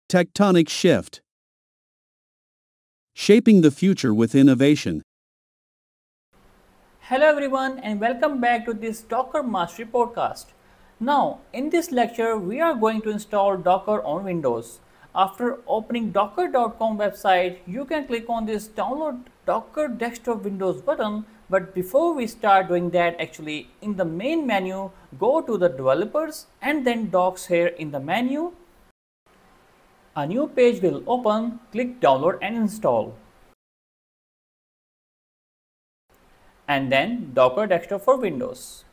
Tectonic shift. Shaping the future with innovation. Hello everyone and welcome back to this Docker Mastery podcast. Now, in this lecture, we are going to install Docker on Windows. After opening docker.com website, you can click on this download Docker desktop Windows button. But before we start doing that, actually in the main menu, go to the developers and then docs here in the menu. A new page will open, click download and install. And then Docker desktop for Windows.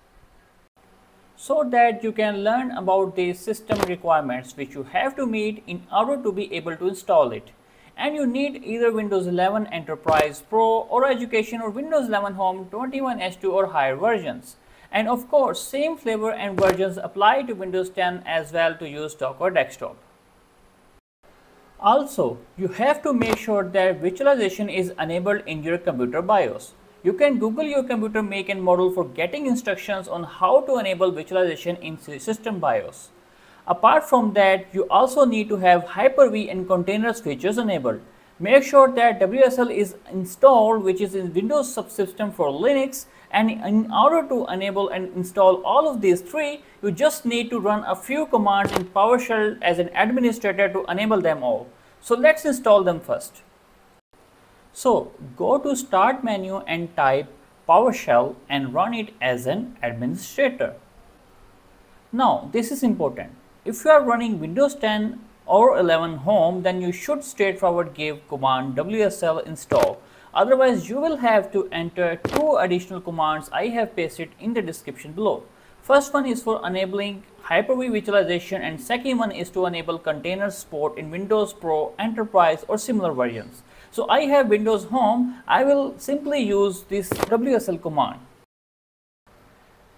So that you can learn about the system requirements which you have to meet in order to be able to install it. And you need either Windows 11 Enterprise Pro or Education or Windows 11 Home 21H2 or higher versions. And of course, same flavor and versions apply to Windows 10 as well to use Docker desktop. Also, you have to make sure that virtualization is enabled in your computer BIOS. You can Google your computer make and model for getting instructions on how to enable virtualization in system BIOS. Apart from that, you also need to have Hyper-V and containers features enabled. Make sure that WSL is installed, which is in Windows subsystem for Linux, and in order to enable and install all of these three, you just need to run a few commands in PowerShell as an administrator to enable them all. So let's install them first. So go to Start menu and type PowerShell and run it as an administrator. Now this is important. If you are running Windows 10 or 11 Home, then you should straightforward give command WSL install. Otherwise, you will have to enter two additional commands I have pasted in the description below. First one is for enabling Hyper-V virtualization and second one is to enable container support in Windows Pro, Enterprise or similar versions. So I have Windows Home, I will simply use this WSL command.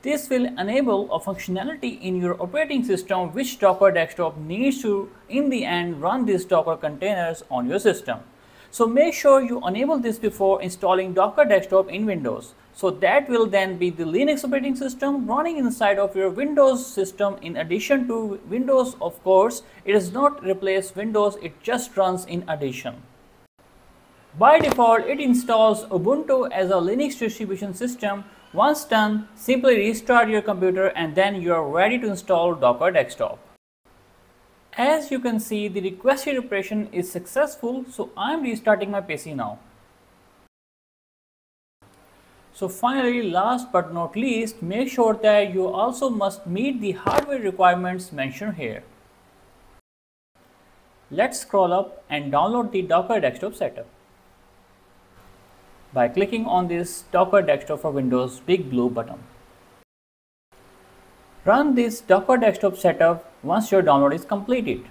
This will enable a functionality in your operating system which Docker desktop needs to in the end run these Docker containers on your system. So make sure you enable this before installing Docker desktop in Windows. So that will then be the Linux operating system running inside of your Windows system. In addition to Windows, of course, it does not replace Windows, it just runs in addition. By default, it installs Ubuntu as a Linux distribution system. Once done, simply restart your computer and then you are ready to install Docker desktop. As you can see, the requested operation is successful, so I am restarting my PC now. So finally, last but not least, make sure that you also must meet the hardware requirements mentioned here. Let's scroll up and download the Docker desktop setup by clicking on this Docker desktop for Windows big blue button. Run this Docker desktop setup once your download is completed.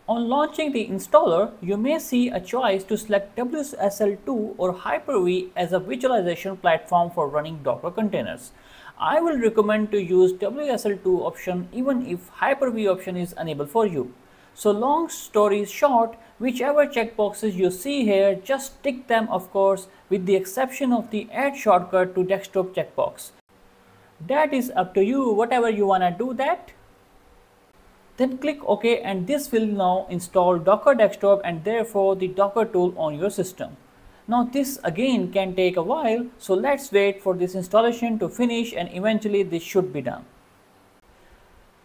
On launching the installer, you may see a choice to select WSL2 or Hyper-V as a virtualization platform for running Docker containers. I will recommend to use WSL2 option even if Hyper-V option is enabled for you. So long story short, whichever checkboxes you see here, just tick them, of course, with the exception of the add shortcut to desktop checkbox. That is up to you, whatever you wanna do that. Then click OK and this will now install Docker desktop and therefore the Docker tool on your system. Now this again can take a while, so let's wait for this installation to finish and eventually this should be done.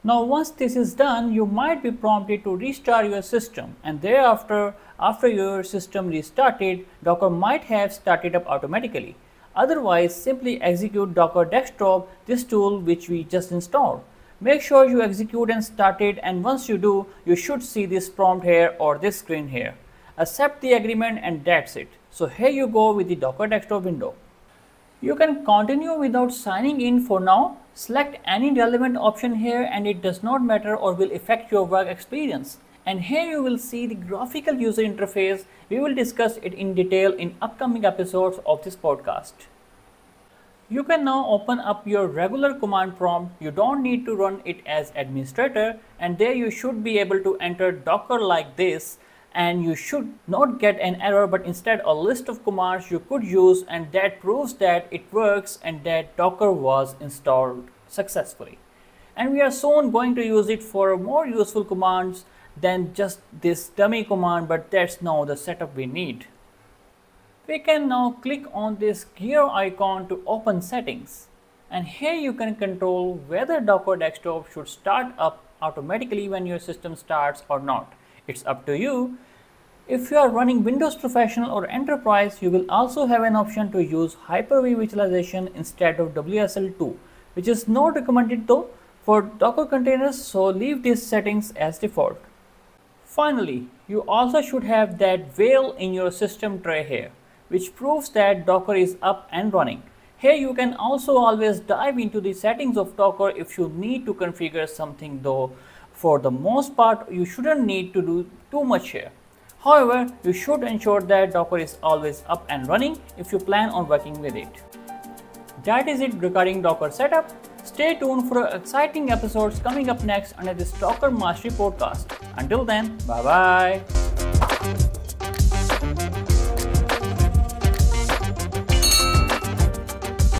Now once this is done, you might be prompted to restart your system and thereafter, after your system restarted, Docker might have started up automatically. Otherwise, simply execute Docker desktop, this tool which we just installed. Make sure you execute and start it, and once you do, you should see this prompt here or this screen here. Accept the agreement and that's it. So here you go with the Docker desktop window. You can continue without signing in for now. Select any relevant option here and it does not matter or will affect your work experience. And here you will see the graphical user interface. We will discuss it in detail in upcoming episodes of this podcast. You can now open up your regular command prompt. You don't need to run it as administrator, and there you should be able to enter Docker like this, and you should not get an error but instead a list of commands you could use, and that proves that it works and that Docker was installed successfully. and we are soon going to use it for more useful commands than just this dummy command, but that's now the setup we need. We can now click on this gear icon to open settings, and here you can control whether Docker Desktop should start up automatically when your system starts or not. It's up to you. If you are running Windows Professional or Enterprise, you will also have an option to use Hyper-V virtualization instead of WSL2, which is not recommended though for Docker containers, so leave these settings as default. Finally, you also should have that whale in your system tray here, which proves that Docker is up and running. Here you can also always dive into the settings of Docker if you need to configure something, though for the most part you shouldn't need to do too much here. However, you should ensure that Docker is always up and running if you plan on working with it. That is it regarding Docker setup. Stay tuned for exciting episodes coming up next under this Docker Mastery podcast. Until then, bye bye.